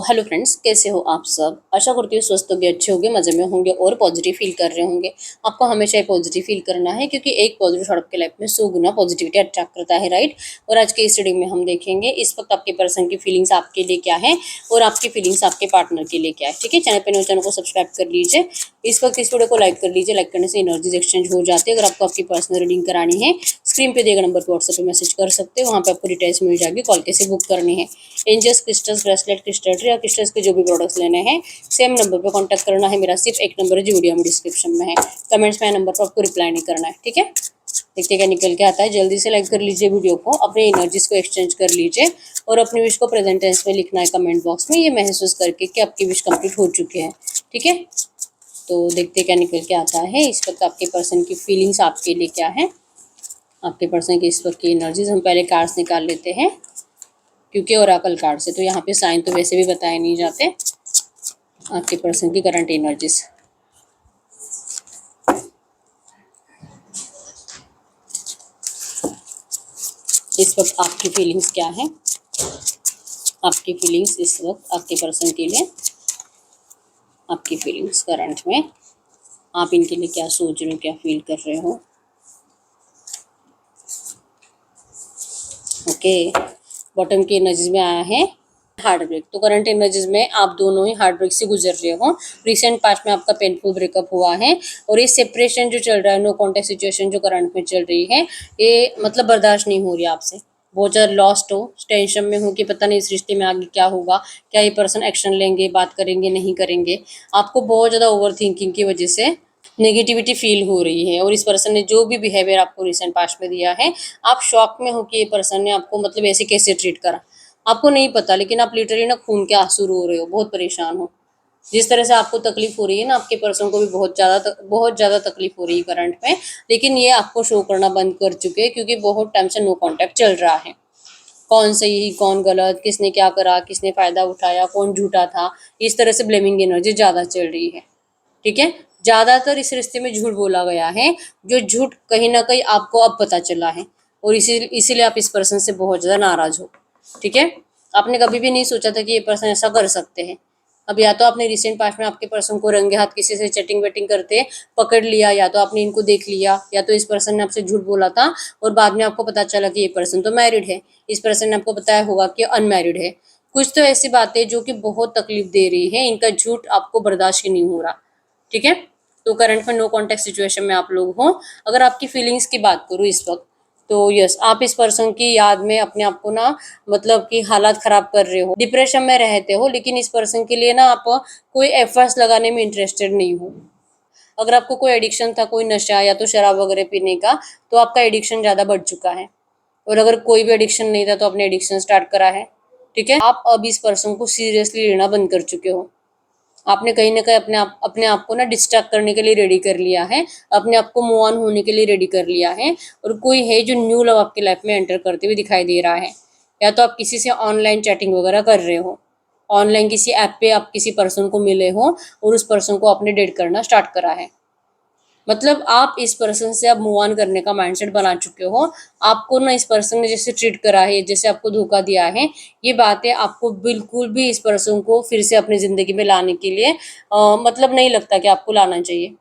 Hello friends, कैसे हो आप सब। आशा करती हूँ स्वस्थ होंगे, अच्छे होंगे, मजे में होंगे और पॉजिटिव फील कर रहे होंगे। आपको हमेशा ही पॉजिटिव फील करना है क्योंकि एक पॉजिटिव थॉट आपके लाइफ में 100 गुना पॉजिटिविटी अट्रैक्ट करता है, राइट। और आज के इस रीडिंग में हम देखेंगे इस वक्त आपके पर्सन की फीलिंग्स आपके लिए क्या है और आपकी फीलिंग्स आपके पार्टनर के लिए क्या है। ठीक है, चैनल पर चैनल को सब्सक्राइब कर लीजिए। इस वक्त इस वीडियो को लाइक कर लीजिए। लाइक करने से एनर्जीज एक्सचेंज हो जाती है। अगर आपको आपकी पर्सनल रीडिंग करानी है, स्क्रीन पे दिए गए नंबर पर व्हाट्सएप पे मैसेज कर सकते हो। वहाँ पे आपको डिटेल्स मिल जाएगी, कॉल कैसे बुक करनी है। एंजल्स, क्रिस्टल्स, ब्रेसलेट, क्रिस्टल या क्रिस्टल्स के जो भी प्रोडक्ट्स लेने हैं सेम नंबर पे कांटेक्ट करना है। मेरा सिर्फ एक नंबर है जो वीडियो में डिस्क्रिप्शन में है। कमेंट्स में नंबर पर आपको रिप्लाई नहीं करना है, ठीक है। देखते क्या निकल के आता है। जल्दी से लाइक कर लीजिए वीडियो को, अपने एनर्जीज को एक्सचेंज कर लीजिए और अपनी विश को प्रेजेंट टेंस में लिखना है कमेंट बॉक्स में, ये महसूस करके कि आपकी विश कंप्लीट हो चुकी है, ठीक है। तो देखते क्या निकल के आता है। इस वक्त आपके पर्सन की फीलिंग्स आपके लिए क्या है, आपके पर्सन की इस वक्त की एनर्जीज। हम पहले कार्ड्स निकाल लेते हैं क्योंकि ओरेकल कार्ड से तो यहाँ पे साइन तो वैसे भी बताए नहीं जाते। आपके पर्सन की करंट एनर्जीज। इस वक्त आपकी फीलिंग्स क्या है, आपकी फीलिंग्स इस वक्त आपके पर्सन के लिए, आपकी फीलिंग्स करंट में आप इनके लिए क्या सोच रहे हो, क्या फील कर रहे हो। ओके, बॉटम की एनर्जीज में आया है हार्ट ब्रेक। तो करंट एनर्जीज में आप दोनों ही हार्ट ब्रेक से गुजर रहे हो। रिसेंट पास्ट में आपका पेनफुल ब्रेकअप हुआ है और ये सेपरेशन जो चल रहा है, नो कॉन्टेक्ट सिचुएशन जो करंट में चल रही है, ये मतलब बर्दाश्त नहीं हो रही आपसे। बहुत ज़्यादा लॉस्ट हो, टेंशन में हो कि पता नहीं इस रिश्ते में आगे क्या होगा, क्या ये पर्सन एक्शन लेंगे, बात करेंगे, नहीं करेंगे। आपको बहुत ज़्यादा ओवर थिंकिंग की वजह से नेगेटिविटी फील हो रही है और इस पर्सन ने जो भी बिहेवियर आपको रिसेंट पास्ट में दिया है, आप शॉक में हो कि ये पर्सन ने आपको मतलब ऐसे कैसे ट्रीट करा। आपको नहीं पता, लेकिन आप लिटरली ना खून के आंसू रो रहे हो, बहुत परेशान हो। जिस तरह से आपको तकलीफ हो रही है ना, आपके पर्सन को भी बहुत ज़्यादा तकलीफ हो रही है करंट में। लेकिन ये आपको शो करना बंद कर चुके हैं क्योंकि बहुत टाइम से नो कॉन्टैक्ट चल रहा है। कौन सही कौन गलत, किसने क्या करा, किसने फ़ायदा उठाया, कौन झूठा था, इस तरह से ब्लेमिंग एनर्जी ज़्यादा चल रही है, ठीक है। ज़्यादातर इस रिश्ते में झूठ बोला गया है, जो झूठ कहीं ना कहीं आपको अब पता चला है और इसीलिए आप इस पर्सन से बहुत ज़्यादा नाराज़ हो, ठीक है। आपने कभी भी नहीं सोचा था कि ये पर्सन ऐसा कर सकते हैं। अब या तो आपने रिसेंट पास्ट में आपके पर्सन को रंगे हाथ किसी से चैटिंग वेटिंग करते पकड़ लिया, या तो आपने इनको देख लिया, या तो इस पर्सन ने आपसे झूठ बोला था और बाद में आपको पता चला कि ये पर्सन तो मैरिड है। इस पर्सन ने आपको बताया होगा कि अनमैरिड है। कुछ तो ऐसी बातें जो कि बहुत तकलीफ दे रही है, इनका झूठ आपको बर्दाश्त ही नहीं हो रहा, ठीक है। तो करंट में नो कॉन्टेक्ट सिचुएशन में आप लोग हो। अगर आपकी फीलिंग्स की बात करूँ इस वक्त, तो यस, आप इस पर्सन की याद में अपने आप को ना मतलब कि हालात खराब कर रहे हो, डिप्रेशन में रहते हो, लेकिन इस पर्सन के लिए ना आप कोई एफर्ट्स लगाने में इंटरेस्टेड नहीं हो। अगर आपको कोई एडिक्शन था, कोई नशा या तो शराब वगैरह पीने का, तो आपका एडिक्शन ज़्यादा बढ़ चुका है। और अगर कोई भी एडिक्शन नहीं था तो आपने एडिक्शन स्टार्ट करा है, ठीक है। आप अब इस पर्सन को सीरियसली लेना बंद कर चुके हो। आपने कहीं ना कहीं अपने आप को ना डिस्ट्रैक्ट करने के लिए रेडी कर लिया है, अपने आप को मूव ऑन होने के लिए रेडी कर लिया है। और कोई है जो न्यू लव आपकी लाइफ में एंटर करते हुए दिखाई दे रहा है, या तो आप किसी से ऑनलाइन चैटिंग वगैरह कर रहे हो, ऑनलाइन किसी ऐप पे आप किसी पर्सन को मिले हो और उस पर्सन को आपने डेट करना स्टार्ट करा है। मतलब आप इस पर्सन से अब मूव ऑन करने का माइंडसेट बना चुके हो। आपको ना इस पर्सन ने जैसे ट्रीट करा है, जैसे आपको धोखा दिया है, ये बातें आपको बिल्कुल भी इस पर्सन को फिर से अपनी ज़िंदगी में लाने के लिए मतलब नहीं लगता कि आपको लाना चाहिए।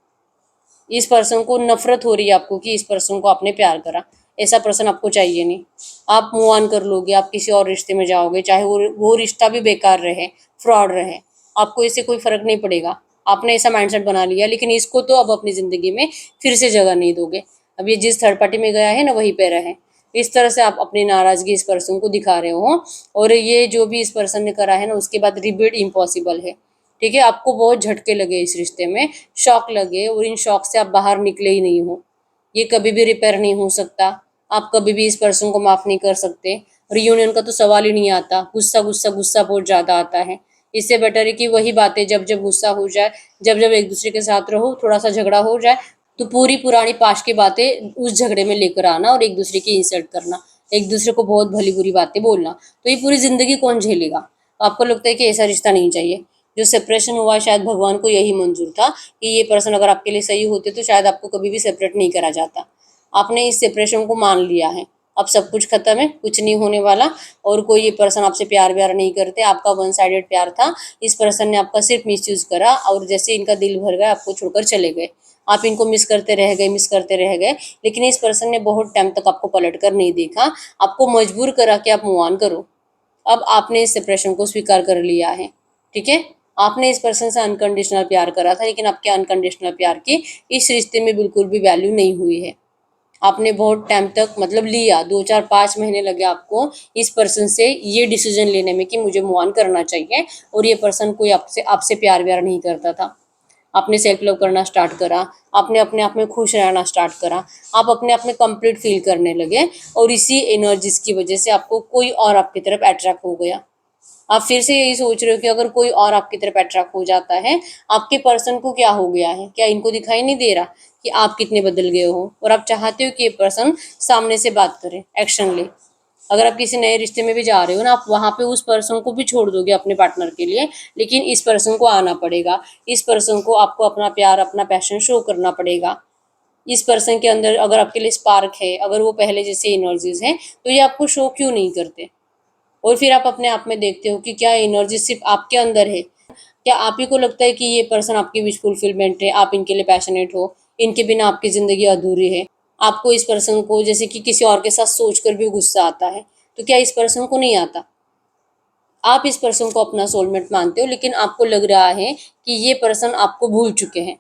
इस पर्सन को नफरत हो रही है आपको कि इस पर्सन को आपने प्यार करा। ऐसा पर्सन आपको चाहिए नहीं। आप मूव ऑन कर लोगे, आप किसी और रिश्ते में जाओगे, चाहे वो रिश्ता भी बेकार रहे, फ्रॉड रहे, आपको इससे कोई फर्क नहीं पड़ेगा। आपने ऐसा माइंडसेट बना लिया, लेकिन इसको तो अब अपनी ज़िंदगी में फिर से जगह नहीं दोगे। अब ये जिस थर्ड पार्टी में गया है ना, वहीं पे रहे। इस तरह से आप अपनी नाराज़गी इस पर्सन को दिखा रहे हो और ये जो भी इस पर्सन ने करा है ना, उसके बाद रिबीट इम्पॉसिबल है, ठीक है। आपको बहुत झटके लगे इस रिश्ते में, शॉक लगे और इन शॉक से आप बाहर निकले ही नहीं हो। ये कभी भी रिपेयर नहीं हो सकता। आप कभी भी इस पर्सन को माफ़ नहीं कर सकते। रियूनियन का तो सवाल ही नहीं आता। गुस्सा गुस्सा गुस्सा बहुत ज़्यादा आता है। इससे बेटर है कि वही बातें जब जब गुस्सा हो जाए, जब जब एक दूसरे के साथ रहो, थोड़ा सा झगड़ा हो जाए, तो पूरी पुरानी पास्ट की बातें उस झगड़े में लेकर आना और एक दूसरे की इंसल्ट करना, एक दूसरे को बहुत भली बुरी बातें बोलना, तो ये पूरी ज़िंदगी कौन झेलेगा। आपको लगता है कि ऐसा रिश्ता नहीं चाहिए। जो सेपरेशन हुआ है, शायद भगवान को यही मंजूर था कि ये पर्सन अगर आपके लिए सही होते तो शायद आपको कभी भी सेपरेट नहीं करा जाता। आपने इस सेपरेशन को मान लिया है, अब सब कुछ खत्म है, कुछ नहीं होने वाला। और कोई ये पर्सन आपसे प्यार व्यार नहीं करते, आपका वन साइडेड प्यार था। इस पर्सन ने आपका सिर्फ मिसयूज करा और जैसे इनका दिल भर गया आपको छोड़कर चले गए। आप इनको मिस करते रह गए, मिस करते रह गए, लेकिन इस पर्सन ने बहुत टाइम तक आपको पलट कर नहीं देखा, आपको मजबूर करा कि आप मूव ऑन करो। अब आपने इस डिप्रेशन को स्वीकार कर लिया है, ठीक है। आपने इस पर्सन से अनकंडीशनल प्यार करा था, लेकिन आपके अनकंडीशनल प्यार की इस रिश्ते में बिल्कुल भी वैल्यू नहीं हुई है। आपने बहुत टाइम तक मतलब लिया, 2 4 5 महीने लगे आपको इस पर्सन से ये डिसीजन लेने में कि मुझे मूव ऑन करना चाहिए, और ये पर्सन कोई आपसे आपसे प्यार व्यार नहीं करता था। आपने सेल्फ लव करना स्टार्ट करा, आपने अपने आप में खुश रहना स्टार्ट करा, आप अपने आप में कंप्लीट फील करने लगे, और इसी एनर्जीज की वजह से आपको कोई और आपकी तरफ अट्रैक्ट हो गया। आप फिर से यही सोच रहे हो कि अगर कोई और आपकी तरफ अट्रैक्ट हो जाता है, आपके पर्सन को क्या हो गया है, क्या इनको दिखाई नहीं दे रहा कि आप कितने बदल गए हो, और आप चाहते हो कि ये पर्सन सामने से बात करे, एक्शन ले। अगर आप किसी नए रिश्ते में भी जा रहे हो ना, आप वहाँ पे उस पर्सन को भी छोड़ दोगे अपने पार्टनर के लिए, लेकिन इस पर्सन को आना पड़ेगा, इस पर्सन को आपको अपना प्यार अपना पैशन शो करना पड़ेगा। इस पर्सन के अंदर अगर आपके लिए स्पार्क है, अगर वो पहले जैसे एनर्जीज हैं, तो ये आपको शो क्यों नहीं करते। और फिर आप अपने आप में देखते हो कि क्या एनर्जी सिर्फ आपके अंदर है, क्या आप ही को लगता है कि ये पर्सन आपकी विश फुलफिलमेंट है, आप इनके लिए पैशनेट हो, इनके बिना आपकी ज़िंदगी अधूरी है। आपको इस पर्सन को जैसे कि किसी और के साथ सोचकर भी गुस्सा आता है, तो क्या इस पर्सन को नहीं आता। आप इस पर्सन को अपना सोलमेट मानते हो, लेकिन आपको लग रहा है कि ये पर्सन आपको भूल चुके हैं।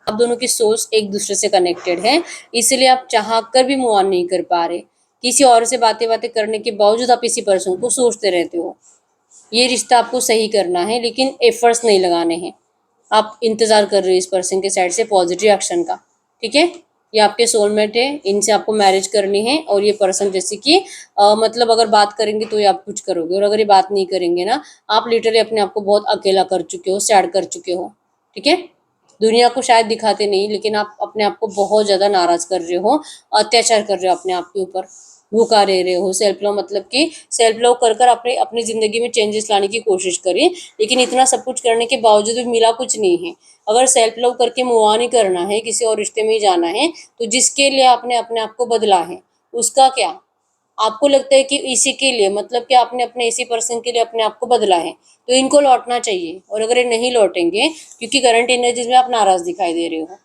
आप दोनों की सोच एक दूसरे से कनेक्टेड है, इसलिए आप चाह कर भी मूव ऑन नहीं कर पा रहे। किसी और से बातें बातें करने के बावजूद आप इसी पर्सन को सोचते रहते हो। ये रिश्ता आपको सही करना है, लेकिन एफर्ट्स नहीं लगाने हैं। आप इंतज़ार कर रहे हो इस पर्सन के साइड से पॉजिटिव एक्शन का, ठीक है। ये आपके सोलमेट है, इनसे आपको मैरिज करनी है, और ये पर्सन जैसे कि मतलब अगर बात करेंगे तो ये आप कुछ करोगे, और अगर ये बात नहीं करेंगे ना, आप लिटरली अपने आप को बहुत अकेला कर चुके हो, सैड कर चुके हो, ठीक है। दुनिया को शायद दिखाते नहीं, लेकिन आप अपने आप को बहुत ज़्यादा नाराज कर रहे हो, अत्याचार कर रहे हो अपने आप के ऊपर, भूखा रह रहे हो। सेल्फ लव मतलब कि सेल्फ लव कर कर अपने अपनी ज़िंदगी में चेंजेस लाने की कोशिश करें, लेकिन इतना सब कुछ करने के बावजूद भी मिला कुछ नहीं है। अगर सेल्फ लव करके मूव ऑन ही करना है, किसी और रिश्ते में ही जाना है, तो जिसके लिए आपने अपने आप को बदला है उसका क्या। आपको लगता है कि इसी के लिए मतलब कि आपने अपने इसी पर्सन के लिए अपने आप को बदला है, तो इनको लौटना चाहिए। और अगर ये नहीं लौटेंगे, क्योंकि करंट एनर्जीज में आप नाराज दिखाई दे रहे हो,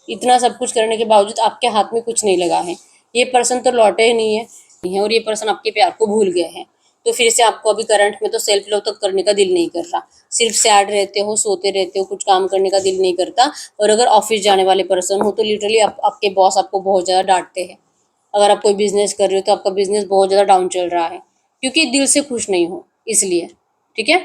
इतना सब कुछ करने के बावजूद आपके हाथ में कुछ नहीं लगा है, ये पर्सन तो लौटे ही नहीं है, और ये पर्सन आपके प्यार को भूल गए हैं। तो फिर से आपको अभी करंट में तो सेल्फ लव तक करने का दिल नहीं कर रहा, सिर्फ सैड रहते हो, सोते रहते हो, कुछ काम करने का दिल नहीं करता। और अगर ऑफिस जाने वाले पर्सन हो तो लिटरली आपके बॉस आपको बहुत ज़्यादा डांटते हैं। अगर आप कोई बिजनेस कर रहे हो तो आपका बिजनेस बहुत ज़्यादा डाउन चल रहा है, क्योंकि दिल से खुश नहीं हो इसलिए, ठीक है।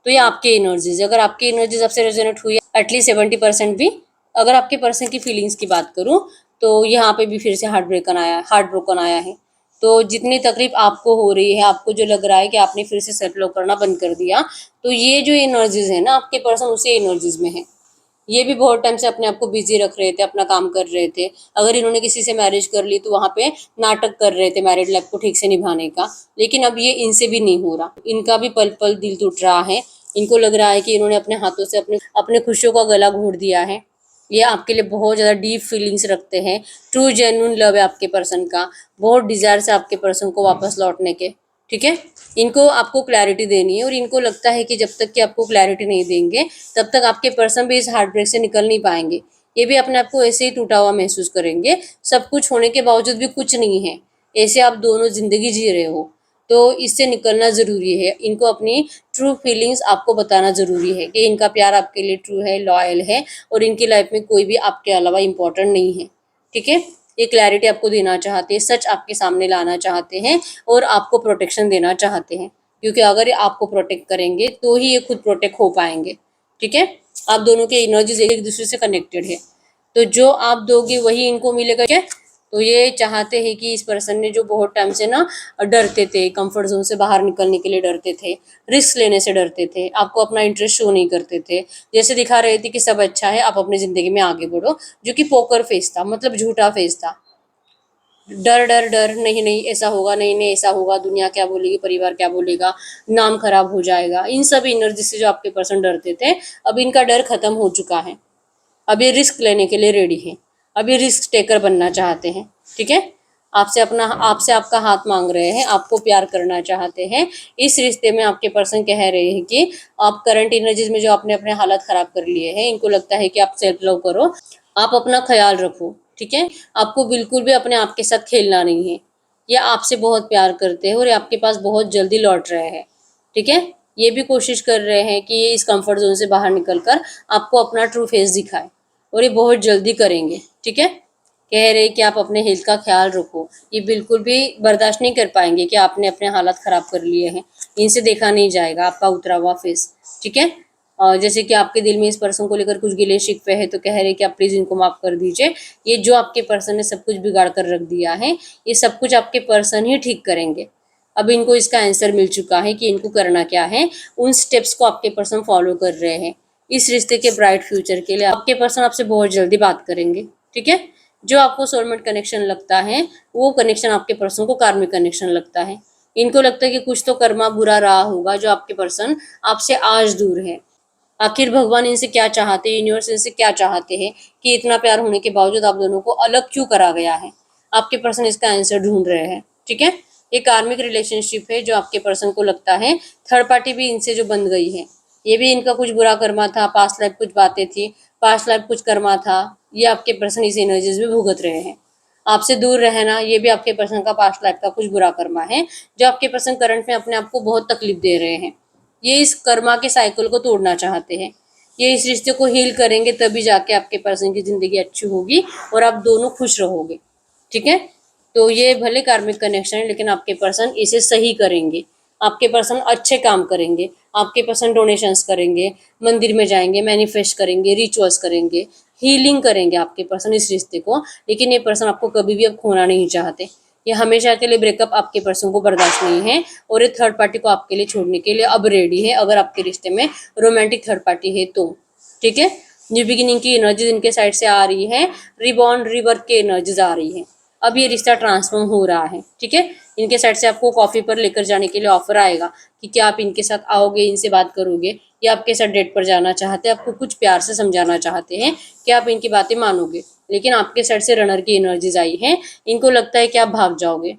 तो ये आपकी एनर्जीज, अगर आपकी एनर्जीज आपसे रेजोनेट हुई एटलीस्ट 70% भी। अगर आपके पर्सन की फीलिंग्स की बात करूँ, तो यहाँ पे भी फिर से हार्ट ब्रोकन आया है। तो जितनी तकलीफ आपको हो रही है, आपको जो लग रहा है कि आपने फिर से सेल्फ लव करना बंद कर दिया, तो ये जो एनर्जीज है ना, आपके पर्सन उसी एनर्जीज में है। ये भी बहुत टाइम से अपने आप को बिजी रख रहे थे, अपना काम कर रहे थे। अगर इन्होंने किसी से मैरिज कर ली तो वहाँ पे नाटक कर रहे थे मैरिड लाइफ को ठीक से निभाने का, लेकिन अब ये इनसे भी नहीं हो रहा, इनका भी पल पल दिल टूट रहा है। इनको लग रहा है कि इन्होंने अपने हाथों से अपने अपने खुशियों का गला घोट दिया है। ये आपके लिए बहुत ज़्यादा डीप फीलिंग्स रखते हैं, ट्रू जेन्युइन लव है आपके पर्सन का, बहुत डिज़ायर है आपके पर्सन को वापस लौटने के, ठीक है। इनको आपको क्लैरिटी देनी है, और इनको लगता है कि जब तक कि आपको क्लैरिटी नहीं देंगे, तब तक आपके पर्सन भी इस हार्ट ब्रेक से निकल नहीं पाएंगे। ये भी अपने आप को ऐसे ही टूटा हुआ महसूस करेंगे, सब कुछ होने के बावजूद भी कुछ नहीं है, ऐसे आप दोनों ज़िंदगी जी रहे हो। तो इससे निकलना ज़रूरी है, इनको अपनी ट्रू फीलिंग्स आपको बताना ज़रूरी है कि इनका प्यार आपके लिए ट्रू है, लॉयल है, और इनकी लाइफ में कोई भी आपके अलावा इम्पोर्टेंट नहीं है, ठीक है। ये क्लैरिटी आपको देना चाहते हैं, सच आपके सामने लाना चाहते हैं, और आपको प्रोटेक्शन देना चाहते हैं, क्योंकि अगर ये आपको प्रोटेक्ट करेंगे तो ही ये खुद प्रोटेक्ट हो पाएंगे, ठीक है। आप दोनों के एनर्जीज एक दूसरे से कनेक्टेड है, तो जो आप दोगे वही इनको मिलेगा, क्या। तो ये चाहते हैं कि इस पर्सन ने जो बहुत टाइम से ना डरते थे, कंफर्ट जोन से बाहर निकलने के लिए डरते थे, रिस्क लेने से डरते थे, आपको अपना इंटरेस्ट शो नहीं करते थे, जैसे दिखा रहे थे कि सब अच्छा है, आप अपनी ज़िंदगी में आगे बढ़ो, जो कि पोकर फेस था, मतलब झूठा फेस था। डर डर डर, नहीं नहीं ऐसा होगा, नहीं नहीं ऐसा होगा, दुनिया क्या बोलेगी, परिवार क्या बोलेगा, नाम खराब हो जाएगा, इन सब एनर्जी से जो आपके पर्सन डरते थे, अब इनका डर खत्म हो चुका है। अब ये रिस्क लेने के लिए रेडी है, अब ये रिस्क टेकर बनना चाहते हैं, ठीक है। आपसे आपका हाथ मांग रहे हैं, आपको प्यार करना चाहते हैं। इस रिश्ते में आपके पर्सन कह रहे हैं कि आप करंट एनर्जीज में जो आपने अपने हालात खराब कर लिए हैं, इनको लगता है कि आप सेल्फ लव करो, आप अपना ख्याल रखो, ठीक है। आपको बिल्कुल भी अपने आप के साथ खेलना नहीं है। ये आपसे बहुत प्यार करते हैं और ये आपके पास बहुत जल्दी लौट रहे हैं, ठीक है। ये भी कोशिश कर रहे हैं कि ये इस कंफर्ट जोन से बाहर निकलकर आपको अपना ट्रू फेस दिखाए, और ये बहुत जल्दी करेंगे, ठीक है। कह रहे कि आप अपने हेल्थ का ख्याल रखो। ये बिल्कुल भी बर्दाश्त नहीं कर पाएंगे कि आपने अपने हालात खराब कर लिए हैं। इनसे देखा नहीं जाएगा आपका उतरा हुआ फेस, ठीक है। जैसे कि आपके दिल में इस पर्सन को लेकर कुछ गिले शिकवे है, तो कह रहे कि आप प्लीज इनको माफ कर दीजिए। ये जो आपके पर्सन ने सब कुछ बिगाड़ कर रख दिया है, ये सब कुछ आपके पर्सन ही ठीक करेंगे। अब इनको इसका आंसर मिल चुका है कि इनको करना क्या है। उन स्टेप्स को आपके पर्सन फॉलो कर रहे हैं। इस रिश्ते के ब्राइट फ्यूचर के लिए आपके पर्सन आपसे बहुत जल्दी बात करेंगे, ठीक है। जो आपको सोलमेट कनेक्शन लगता है, वो कनेक्शन आपके पर्सन को कार्मिक कनेक्शन लगता है। इनको लगता है कि कुछ तो कर्मा बुरा रहा होगा जो आपके पर्सन आपसे आज दूर है। आखिर भगवान इनसे क्या चाहते हैं, यूनिवर्स इनसे क्या चाहते हैं कि इतना प्यार होने के बावजूद आप दोनों को अलग क्यों करा गया है। आपके पर्सन इसका आंसर ढूंढ रहे हैं, ठीक है। ये कार्मिक रिलेशनशिप है जो आपके पर्सन को लगता है थर्ड पार्टी भी इनसे जो बन गई है, ये भी इनका कुछ बुरा कर्मा था, पास्ट लाइफ कुछ बातें थी, पास्ट लाइफ कुछ कर्मा था। ये आपके पर्सन इस एनर्जीज में भुगत रहे हैं। आपसे दूर रहना, ये भी आपके पर्सन का पास्ट लाइफ का कुछ बुरा कर्मा है जो आपके पर्सन करंट में अपने आप को बहुत तकलीफ दे रहे हैं। ये इस कर्मा के साइकिल को तोड़ना चाहते हैं। ये इस रिश्ते को हील करेंगे, तभी जाके आपके पर्सन की जिंदगी अच्छी होगी और आप दोनों खुश रहोगे, ठीक है। तो ये भले कार्मिक कनेक्शन है, लेकिन आपके पर्सन इसे सही करेंगे। आपके पर्सन अच्छे काम करेंगे। आपके पर्सन डोनेशंस करेंगे, मंदिर में जाएंगे, मैनिफेस्ट करेंगे, रिचुअल्स करेंगे, हीलिंग करेंगे आपके पर्सन इस रिश्ते को। लेकिन ये पर्सन आपको कभी भी अब खोना नहीं चाहते। ये हमेशा के लिए ब्रेकअप आपके पर्सन को बर्दाश्त नहीं है, और ये थर्ड पार्टी को आपके लिए छोड़ने के लिए अब रेडी है, अगर आपके रिश्ते में रोमांटिक थर्ड पार्टी है तो, ठीक है। न्यू बिगिनिंग की एनर्जीज इनके साइड से आ रही है, रिबॉर्न रिवर्क की एनर्जीज आ रही है। अब ये रिश्ता ट्रांसफॉर्म हो रहा है, ठीक है। इनके साइड से आपको कॉफी पर लेकर जाने के लिए ऑफर आएगा कि क्या आप इनके साथ आओगे, इनसे बात करोगे, या आपके साथ डेट पर जाना चाहते हैं, आपको कुछ प्यार से समझाना चाहते हैं कि आप इनकी बातें मानोगे। लेकिन आपके साइड से रनर की एनर्जीज आई है। इनको लगता है कि आप भाग जाओगे,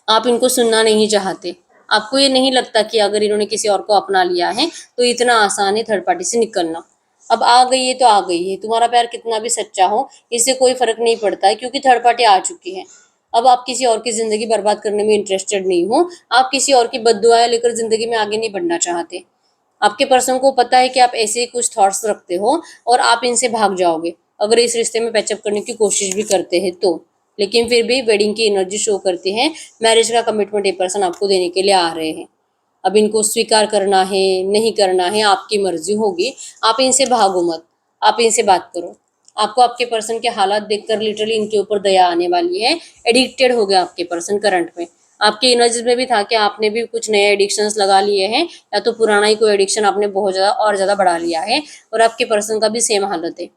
आप इनको सुनना नहीं चाहते। आपको ये नहीं लगता कि अगर इन्होंने किसी और को अपना लिया है तो इतना आसान है थर्ड पार्टी से निकलना। अब आ गई है तो आ गई है, तुम्हारा प्यार कितना भी सच्चा हो इससे कोई फर्क नहीं पड़ता है, क्योंकि थर्ड पार्टी आ चुकी है। अब आप किसी और की जिंदगी बर्बाद करने में इंटरेस्टेड नहीं हो। आप किसी और की बद्दुआएं लेकर जिंदगी में आगे नहीं बढ़ना चाहते। आपके पर्सन को पता है कि आप ऐसे कुछ थॉट्स रखते हो और आप इनसे भाग जाओगे अगर इस रिश्ते में पैचअप करने की कोशिश भी करते हैं तो। लेकिन फिर भी वेडिंग की एनर्जी शो करती है, मैरिज का कमिटमेंट ये पर्सन आपको देने के लिए आ रहे हैं। अब इनको स्वीकार करना है नहीं करना है आपकी मर्जी होगी। आप इनसे भागो मत, आप इनसे बात करो। आपको आपके पर्सन के हालात देखकर लिटरली इनके ऊपर दया आने वाली है। एडिक्टेड हो गया आपके पर्सन करंट में। आपके एनर्जीज में भी था कि आपने भी कुछ नए एडिक्शंस लगा लिए हैं, या तो पुराना ही कोई एडिक्शन आपने बहुत ज़्यादा और ज़्यादा बढ़ा लिया है, और आपके पर्सन का भी सेम हालत है।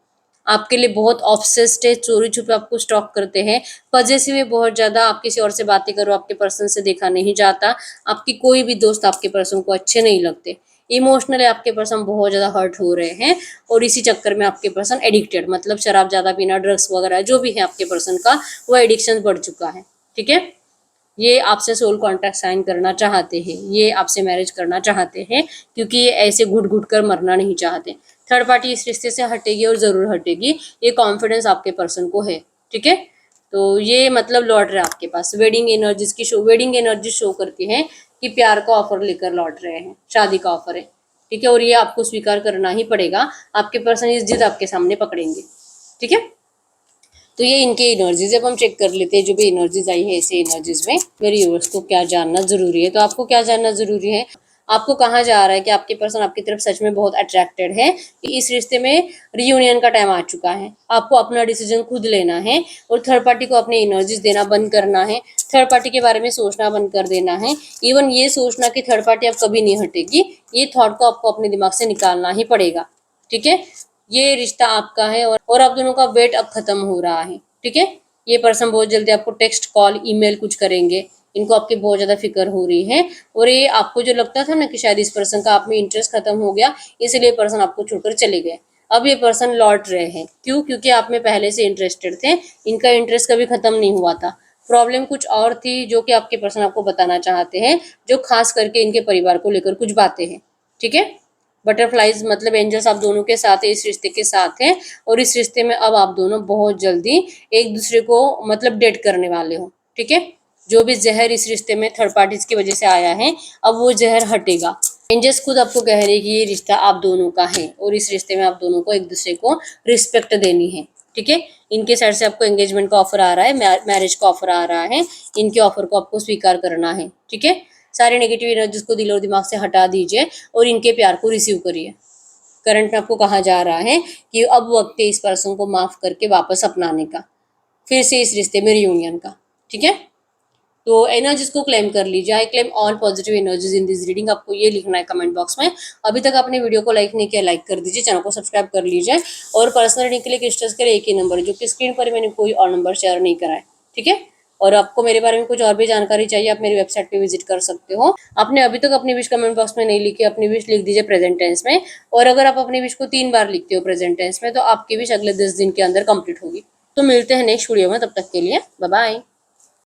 आपके लिए बहुत ऑब्सेस्ड है, चोरी छुपे आपको स्टॉक करते हैं, पजेसिव है बहुत ज़्यादा। आप किसी और से बातें करो, आपके पर्सन से देखा नहीं जाता। आपकी कोई भी दोस्त आपके पर्सन को अच्छे नहीं लगते। इमोशनली आपके पर्सन बहुत ज़्यादा हर्ट हो रहे हैं, और इसी चक्कर में आपके पर्सन एडिक्टेड, मतलब शराब ज़्यादा पीना, ड्रग्स वगैरह जो भी है आपके पर्सन का, वो एडिक्शन बढ़ चुका है, ठीक है। ये आपसे सोल कॉन्ट्रैक्ट साइन करना चाहते हैं, ये आपसे मैरिज करना चाहते हैं, क्योंकि ये ऐसे घुट घुट कर मरना नहीं चाहते। थर्ड पार्टी इस रिश्ते से हटेगी और ज़रूर हटेगी, ये कॉन्फिडेंस आपके पर्सन को है, ठीक है। तो ये मतलब लौट रहा है आपके पास। वेडिंग एनर्जी शो करती है कि प्यार का ऑफर लेकर लौट रहे हैं, शादी का ऑफर है, ठीक है। और ये आपको स्वीकार करना ही पड़ेगा। आपके पर्सन इस जिद आपके सामने पकड़ेंगे, ठीक है। तो ये इनके एनर्जीज, अब हम चेक कर लेते हैं जो भी एनर्जीज आई है ऐसे एनर्जीज में मेरे व्यूअर्स को क्या जानना जरूरी है। तो आपको क्या जानना जरूरी है, आपको कहाँ जा रहा है कि आपके पर्सन आपकी तरफ सच में बहुत अट्रैक्टेड है, कि इस रिश्ते में रियूनियन का टाइम आ चुका है। आपको अपना डिसीजन खुद लेना है, और थर्ड पार्टी को अपने एनर्जीज देना बंद करना है। थर्ड पार्टी के बारे में सोचना बंद कर देना है। इवन ये सोचना कि थर्ड पार्टी अब कभी नहीं हटेगी, ये थॉट को आपको अपने दिमाग से निकालना ही पड़ेगा, ठीक है। ये रिश्ता आपका है, और आप दोनों का वेट अब खत्म हो रहा है, ठीक है। ये पर्सन बहुत जल्दी आपको टेक्स्ट कॉल ईमेल कुछ करेंगे। इनको आपकी बहुत ज्यादा फिक्र हो रही है, और ये आपको जो लगता था ना कि शायद इस पर्सन का आप में इंटरेस्ट खत्म हो गया, इसलिए पर्सन आपको छोड़कर चले गए। अब ये पर्सन लौट रहे हैं, क्यों? क्योंकि आप में पहले से इंटरेस्टेड थे। इनका इंटरेस्ट कभी खत्म नहीं हुआ था। प्रॉब्लम कुछ और थी जो कि आपके पर्सन आपको बताना चाहते हैं, जो खास करके इनके परिवार को लेकर कुछ बातें हैं। ठीक है, बटरफ्लाइज मतलब एंजल्स आप दोनों के साथ है, इस रिश्ते के साथ है, और इस रिश्ते में अब आप दोनों बहुत जल्दी एक दूसरे को मतलब डेट करने वाले हो। ठीक है, जो भी जहर इस रिश्ते में थर्ड पार्टीज की वजह से आया है, अब वो जहर हटेगा। एंजल्स खुद आपको कह रहे हैं कि ये रिश्ता आप दोनों का है और इस रिश्ते में आप दोनों को एक दूसरे को रिस्पेक्ट देनी है। ठीक है, इनके साइड से आपको एंगेजमेंट का ऑफर आ रहा है, मैरिज का ऑफर आ रहा है, इनके ऑफर को आपको स्वीकार करना है। ठीक है, सारे नेगेटिव एनर्जीज को दिल और दिमाग से हटा दीजिए और इनके प्यार को रिसीव करिए। करंट में आपको कहा जा रहा है कि अब वक्त है इस पर्सन को माफ करके वापस अपनाने का, फिर से इस रिश्ते में रियूनियन का। ठीक है, तो एनर्जीज को क्लेम कर लीजिए। I claim all positive energies in this reading. आपको ये लिखना है कमेंट बॉक्स में। अभी तक आपने वीडियो को लाइक नहीं किया, लाइक कर दीजिए, चैनल को सब्सक्राइब कर लीजिए। और पर्सनल रीडिंग के लिए क्रिस्टल्स के लिए एक ही नंबर, जो कि स्क्रीन पर मैंने कोई और नंबर शेयर नहीं करा है। ठीक है, और आपको मेरे बारे में कुछ और भी जानकारी चाहिए, आप मेरी वेबसाइट पे विजिट कर सकते हो। आपने अभी तक अपनी विश कमेंट बॉक्स में नहीं लिखी, अपनी विश लिख दीजिए प्रेजेंट टेंस में। और अगर आप अपनी विश को 3 बार लिखते हो प्रेजेंट टेंस में, तो आपकी विश अगले 10 दिन के अंदर कंप्लीट होगी। तो मिलते हैं नेक्स्ट वीडियो में, तब तक के लिए बाय बाय।